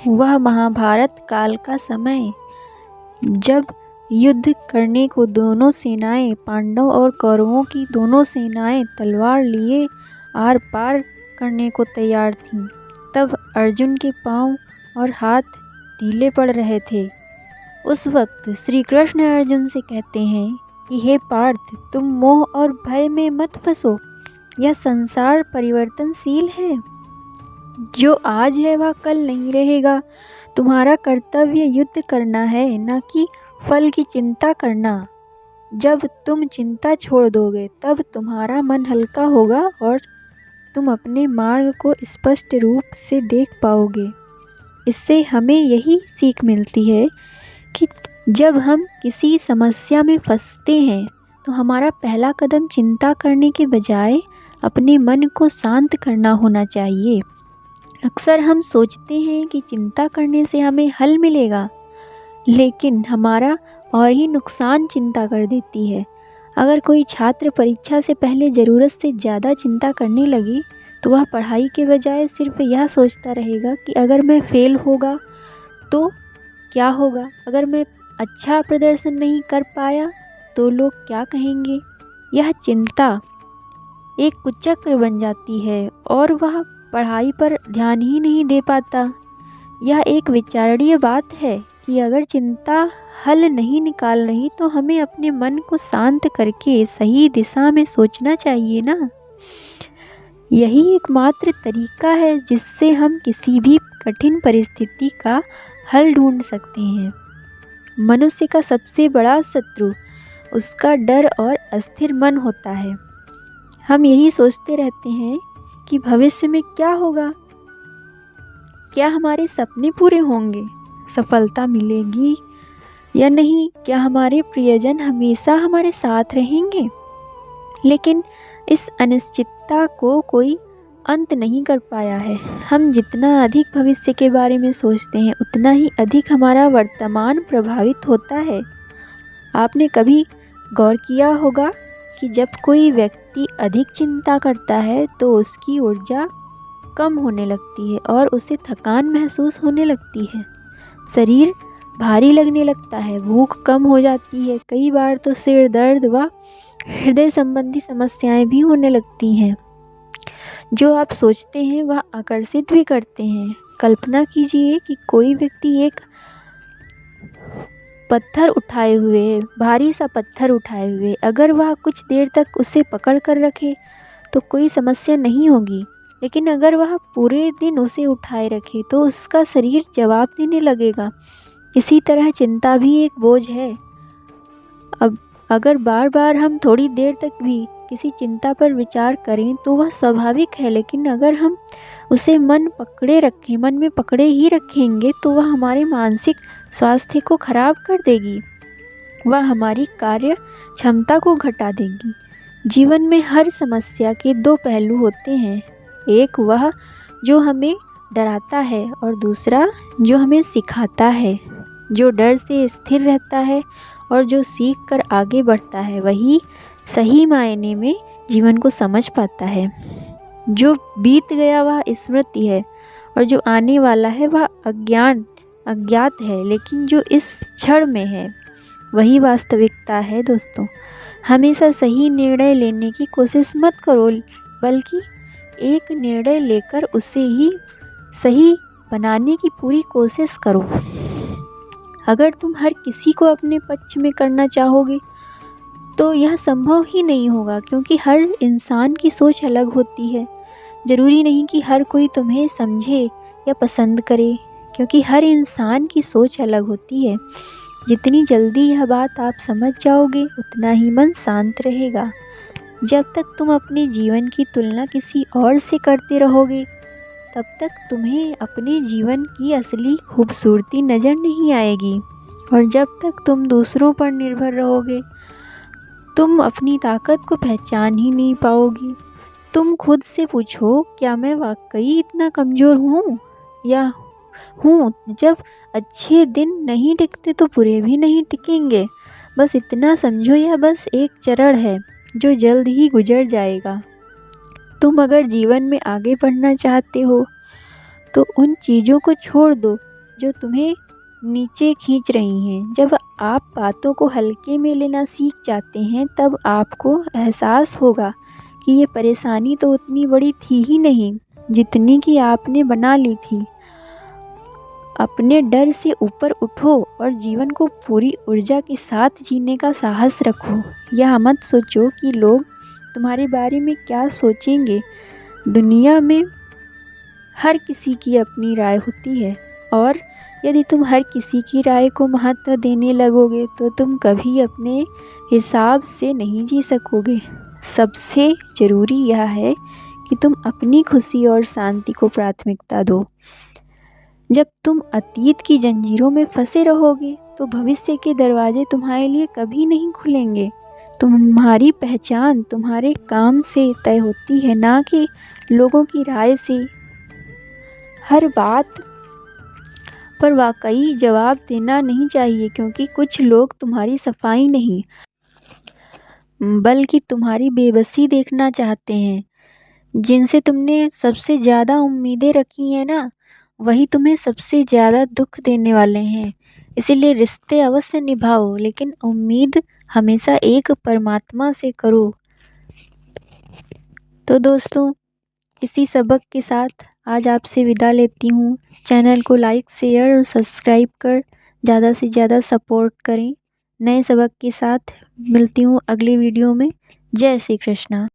वह महाभारत काल का समय, जब युद्ध करने को दोनों सेनाएं, पांडव और कौरवों की दोनों सेनाएं तलवार लिए आर पार करने को तैयार थीं। तब अर्जुन के पांव और हाथ ढीले पड़ रहे थे। उस वक्त श्री कृष्ण अर्जुन से कहते हैं कि हे पार्थ, तुम मोह और भय में मत फंसो। यह संसार परिवर्तनशील है। जो आज है वह कल नहीं रहेगा। तुम्हारा कर्तव्य युद्ध करना है, न कि फल की चिंता करना। जब तुम चिंता छोड़ दोगे तब तुम्हारा मन हल्का होगा और तुम अपने मार्ग को स्पष्ट रूप से देख पाओगे। इससे हमें यही सीख मिलती है कि जब हम किसी समस्या में फंसते हैं तो हमारा पहला कदम चिंता करने के बजाय अपने मन को शांत करना होना चाहिए। अक्सर हम सोचते हैं कि चिंता करने से हमें हल मिलेगा, लेकिन हमारा और ही नुकसान चिंता कर देती है। अगर कोई छात्र परीक्षा से पहले ज़रूरत से ज़्यादा चिंता करने लगे तो वह पढ़ाई के बजाय सिर्फ यह सोचता रहेगा कि अगर मैं फेल होगा तो क्या होगा, अगर मैं अच्छा प्रदर्शन नहीं कर पाया तो लोग क्या कहेंगे। यह चिंता एक कुचक्र बन जाती है और वह पढ़ाई पर ध्यान ही नहीं दे पाता। यह एक विचारणीय बात है कि अगर चिंता हल नहीं निकाल रही तो हमें अपने मन को शांत करके सही दिशा में सोचना चाहिए ना। यही एकमात्र तरीका है जिससे हम किसी भी कठिन परिस्थिति का हल ढूंढ सकते हैं। मनुष्य का सबसे बड़ा शत्रु उसका डर और अस्थिर मन होता है। हम यही सोचते रहते हैं कि भविष्य में क्या होगा, क्या हमारे सपने पूरे होंगे, सफलता मिलेगी या नहीं, क्या हमारे प्रियजन हमेशा हमारे साथ रहेंगे। लेकिन इस अनिश्चितता को कोई अंत नहीं कर पाया है। हम जितना अधिक भविष्य के बारे में सोचते हैं उतना ही अधिक हमारा वर्तमान प्रभावित होता है। आपने कभी गौर किया होगा कि जब कोई व्यक्ति अधिक चिंता करता है तो उसकी ऊर्जा कम होने लगती है और उसे थकान महसूस होने लगती है। शरीर भारी लगने लगता है, भूख कम हो जाती है, कई बार तो सिर दर्द व हृदय संबंधी समस्याएं भी होने लगती हैं। जो आप सोचते हैं वह आकर्षित भी करते हैं। कल्पना कीजिए कि कोई व्यक्ति एक पत्थर उठाए हुए है, भारी सा पत्थर उठाए हुए, अगर वह कुछ देर तक उसे पकड़ कर रखे तो कोई समस्या नहीं होगी, लेकिन अगर वह पूरे दिन उसे उठाए रखे तो उसका शरीर जवाब देने लगेगा। इसी तरह चिंता भी एक बोझ है। अब अगर बार बार हम थोड़ी देर तक भी किसी चिंता पर विचार करें तो वह स्वाभाविक है, लेकिन अगर हम उसे मन में पकड़े ही रखेंगे तो वह हमारे मानसिक स्वास्थ्य को खराब कर देगी। वह हमारी कार्य क्षमता को घटा देगी। जीवन में हर समस्या के दो पहलू होते हैं, एक वह जो हमें डराता है और दूसरा जो हमें सिखाता है। जो डर से स्थिर रहता है और जो सीख कर आगे बढ़ता है वही सही मायने में जीवन को समझ पाता है। जो बीत गया वह स्मृति है और जो आने वाला है वह अज्ञात है, लेकिन जो इस क्षण में है वही वास्तविकता है। दोस्तों, हमेशा सही निर्णय लेने की कोशिश मत करो, बल्कि एक निर्णय लेकर उसे ही सही बनाने की पूरी कोशिश करो। अगर तुम हर किसी को अपने पक्ष में करना चाहोगे तो यह संभव ही नहीं होगा, क्योंकि हर इंसान की सोच अलग होती है। ज़रूरी नहीं कि हर कोई तुम्हें समझे या पसंद करे, क्योंकि हर इंसान की सोच अलग होती है। जितनी जल्दी यह बात आप समझ जाओगे उतना ही मन शांत रहेगा। जब तक तुम अपने जीवन की तुलना किसी और से करते रहोगे तब तक तुम्हें अपने जीवन की असली खूबसूरती नज़र नहीं आएगी, और जब तक तुम दूसरों पर निर्भर रहोगे तुम अपनी ताकत को पहचान ही नहीं पाओगी। तुम खुद से पूछो, क्या मैं वाकई इतना कमज़ोर हूँ या हूँ? जब अच्छे दिन नहीं टिकते तो बुरे भी नहीं टिकेंगे। बस इतना समझो, यह बस एक चरण है जो जल्द ही गुजर जाएगा। तुम अगर जीवन में आगे बढ़ना चाहते हो तो उन चीज़ों को छोड़ दो जो तुम्हें नीचे खींच रही हैं। जब आप बातों को हल्के में लेना सीख जाते हैं तब आपको एहसास होगा कि ये परेशानी तो उतनी बड़ी थी ही नहीं जितनी कि आपने बना ली थी। अपने डर से ऊपर उठो और जीवन को पूरी ऊर्जा के साथ जीने का साहस रखो। यह मत सोचो कि लोग तुम्हारे बारे में क्या सोचेंगे। दुनिया में हर किसी की अपनी राय होती है और यदि तुम हर किसी की राय को महत्व देने लगोगे तो तुम कभी अपने हिसाब से नहीं जी सकोगे। सबसे ज़रूरी यह है कि तुम अपनी खुशी और शांति को प्राथमिकता दो। जब तुम अतीत की जंजीरों में फंसे रहोगे तो भविष्य के दरवाजे तुम्हारे लिए कभी नहीं खुलेंगे। तुम्हारी पहचान तुम्हारे काम से तय होती है, ना कि लोगों की राय से। हर बात पर वाकई जवाब देना नहीं चाहिए, क्योंकि कुछ लोग तुम्हारी सफाई नहीं बल्कि तुम्हारी बेबसी देखना चाहते हैं। जिनसे तुमने सबसे ज़्यादा उम्मीदें रखी हैं ना, वही तुम्हें सबसे ज़्यादा दुख देने वाले हैं। इसीलिए रिश्ते अवश्य निभाओ, लेकिन उम्मीद हमेशा एक परमात्मा से करो। तो दोस्तों, इसी सबक के साथ आज आपसे विदा लेती हूँ। चैनल को लाइक, शेयर और सब्सक्राइब कर ज़्यादा से ज़्यादा सपोर्ट करें। नए सबक के साथ मिलती हूँ अगली वीडियो में। जय श्री कृष्णा।